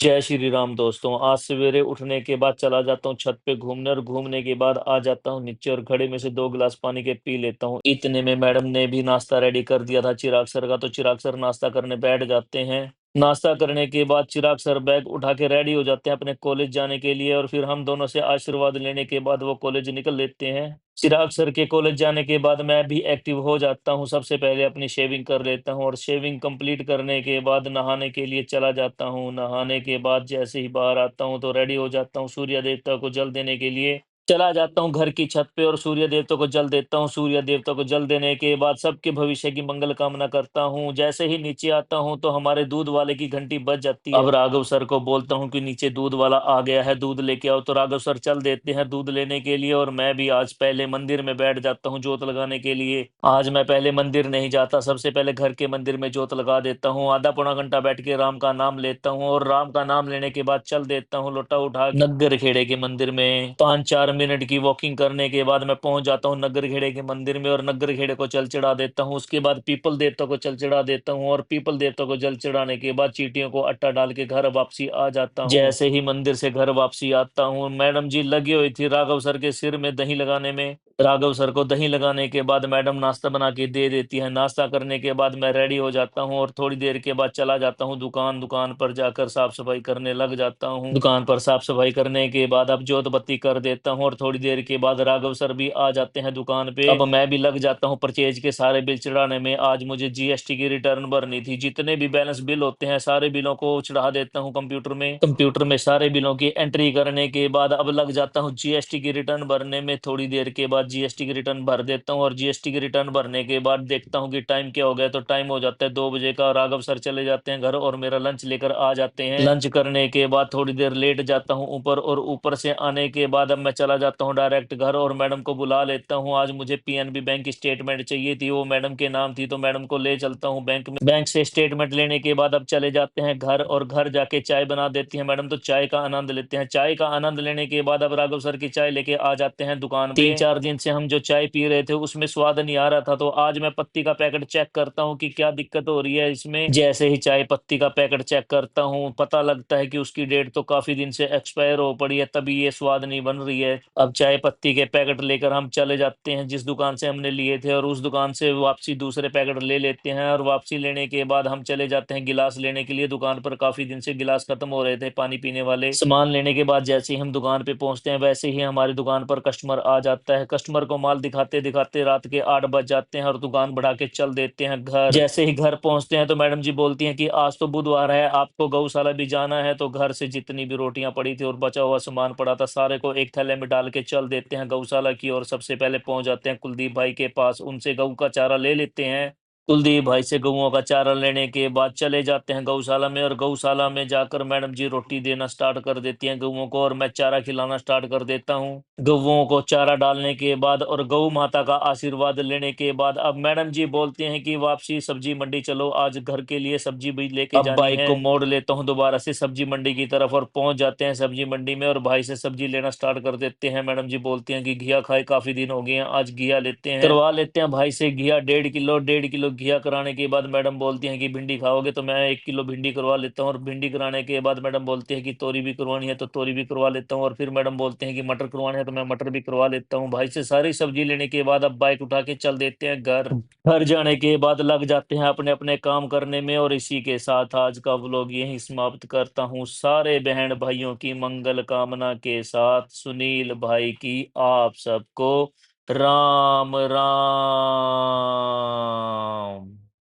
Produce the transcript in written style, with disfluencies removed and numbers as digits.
जय श्री राम दोस्तों। आज सवेरे उठने के बाद चला जाता हूँ छत पे घूमने और घूमने के बाद आ जाता हूँ नीचे और घड़े में से 2 गिलास पानी के पी लेता हूँ। इतने में मैडम ने भी नाश्ता रेडी कर दिया था चिराग सर का, तो चिराग सर नाश्ता करने बैठ जाते हैं। नाश्ता करने के बाद चिराग सर बैग उठा के रेडी हो जाते हैं अपने कॉलेज जाने के लिए और फिर हम दोनों से आशीर्वाद लेने के बाद वो कॉलेज निकल लेते हैं। चिराग सर के कॉलेज जाने के बाद मैं भी एक्टिव हो जाता हूँ। सबसे पहले अपनी शेविंग कर लेता हूँ और शेविंग कंप्लीट करने के बाद नहाने के लिए चला जाता हूँ। नहाने के बाद जैसे ही बाहर आता हूँ तो रेडी हो जाता हूँ, सूर्य देवता को जल देने के लिए चला जाता हूँ घर की छत पे और सूर्य देवता को जल देता हूँ। सूर्य देवता को जल देने के बाद सबके भविष्य की मंगल कामना करता हूँ। जैसे ही नीचे आता हूँ तो हमारे दूध वाले की घंटी बज जाती है। अब राघव सर को बोलता हूँ कि नीचे दूध वाला आ गया है, दूध लेके आओ। तो राघव सर चल देते हैं दूध लेने के लिए और मैं भी आज पहले मंदिर में बैठ जाता हूँ जोत लगाने के लिए। आज मैं पहले मंदिर नहीं जाता, सबसे पहले घर के मंदिर में जोत लगा देता हूँ। आधा पौना घंटा बैठ के राम का नाम लेता हूँ और राम का नाम लेने के बाद चल देता हूँ लोटा उठा के नग्गर खेड़े के मंदिर में। 5-4 मिनट की वॉकिंग करने के बाद मैं पहुंच जाता हूँ नग्गर खेड़े के मंदिर में और नग्गर खेड़े को जल चढ़ा देता हूँ। उसके बाद पीपल देवता को जल चढ़ा देता हूँ और पीपल देवता को जल चढ़ाने के बाद चींटियों को आटा डाल के घर वापसी आ जाता हूँ। जैसे ही मंदिर से घर वापसी आता हूँ, मैडम जी लगी हुई थी राघव सर के सिर में दही लगाने में। राघव सर को दही लगाने के बाद मैडम नाश्ता बना के दे देती है। नाश्ता करने के बाद मैं रेडी हो जाता हूँ और थोड़ी देर के बाद चला जाता हूँ दुकान। दुकान पर जाकर साफ सफाई करने लग जाता हूँ। दुकान पर साफ सफाई करने के बाद अब जोत बत्ती कर देता हूँ और थोड़ी देर के बाद राघव सर भी आ जाते हैं दुकान पे। अब मैं भी लग जाता हूँ परचेज के सारे बिल चढ़ाने में। आज मुझे जीएसटी की रिटर्न भरनी थी, जितने भी बैलेंस बिल होते हैं सारे बिलों को चढ़ा देता हूँ कंप्यूटर में। कंप्यूटर में सारे बिलों की एंट्री करने के बाद अब लग जाता हूँ जीएसटी की रिटर्न भरने में। थोड़ी देर के बाद जीएसटी की रिटर्न भर देता हूँ और जीएसटी की रिटर्न भरने के बाद देखता हूँ कि टाइम क्या हो गया, तो टाइम हो जाता है 2 बजे का। राघव सर चले जाते हैं घर और मेरा लंच लेकर आ जाते हैं। लंच करने के बाद थोड़ी देर लेट जाता हूँ ऊपर और ऊपर से आने के बाद अब मैं चला जाता हूँ डायरेक्ट घर और मैडम को बुला लेता हूँ। आज मुझे पीएनबी बैंक की स्टेटमेंट चाहिए थी, वो मैडम के नाम थी, तो मैडम को ले चलता हूँ बैंक में। बैंक से स्टेटमेंट लेने के बाद अब चले जाते हैं घर और घर जाके चाय बना देती है मैडम, तो चाय का आनंद लेते हैं। चाय का आनंद लेने के बाद अब राघव सर की चाय लेके आ जाते हैं दुकान पे। 3-4 दिन से हम जो चाय पी रहे थे उसमें स्वाद नहीं आ रहा था, तो आज मैं पत्ती का पैकेट चेक करता हूँ कि क्या दिक्कत हो रही है इसमें। जैसे ही चाय पत्ती का पैकेट चेक करता हूँ पता लगता है कि उसकी डेट तो काफी दिन से एक्सपायर हो पड़ी है, तभी ये स्वाद नहीं बन रही है। अब चाय पत्ती के पैकेट लेकर हम चले जाते हैं जिस दुकान से हमने लिए थे और उस दुकान से वापसी दूसरे पैकेट ले लेते हैं और वापसी लेने के बाद हम चले जाते हैं गिलास लेने के लिए। दुकान पर काफी दिन से गिलास खत्म हो रहे थे पानी पीने वाले। सामान लेने के बाद जैसे ही हम दुकान पे पहुंचते हैं वैसे ही हमारी दुकान पर कस्टमर आ जाता है। कस्टमर को माल दिखाते दिखाते रात के 8 बज जाते हैं और दुकान बढ़ा के चल देते हैं घर। जैसे ही घर पहुंचते हैं तो मैडम जी बोलती हैं कि आज तो बुधवार है, आपको गौशाला भी जाना है। तो घर से जितनी भी रोटियां पड़ी थी और बचा हुआ सामान पड़ा था सारे को एक थैले में डाल के चल देते हैं गौशाला की और सबसे पहले पहुंच जाते हैं कुलदीप भाई के पास, उनसे गऊ का चारा ले लेते हैं। कुलदीप भाई से गऊओं का चारा लेने के बाद चले जाते हैं गौशाला में और गौशाला में जाकर मैडम जी रोटी देना स्टार्ट कर देती हैं गऊओं को और मैं चारा खिलाना स्टार्ट कर देता हूँ। गऊओं को चारा डालने के बाद और गऊ माता का आशीर्वाद लेने के बाद अब मैडम जी बोलते हैं कि वापसी सब्जी मंडी चलो, आज घर के लिए सब्जी भी लेके जानी है। अब बाइक को मोड़ लेता हूँ दोबारा से सब्जी मंडी की तरफ और पहुंच जाते हैं सब्जी मंडी में और भाई से सब्जी लेना स्टार्ट कर देते हैं। मैडम जी बोलती हैं कि घिया खाए काफी दिन हो गए हैं, आज घिया लेते हैं। करवा लेते हैं भाई से घिया 1.5 किलो घिया कराने के बाद मैडम बोलती हैं कि भिंडी खाओगे, तो मैं 1 किलो भिंडी करवा लेता हूँ और भिंडी कराने के बाद मैडम बोलती है कि तोरी भी करवानी है तो तोरी भी करवा लेता हूँ और फिर मैडम बोलते हैं कि मटर करवाने हैं तो मैं मटर भी करवा लेता हूँ। भाई से सारी सब्जी लेने के बाद अब बाइक उठा के चल देते हैं घर। घर जाने के बाद लग जाते हैं अपने अपने काम करने में और इसी के साथ आज का व्लॉग यहीं समाप्त करता हूँ। सारे बहन भाइयों की मंगल कामना के साथ सुनील भाई की आप सबको राम राम।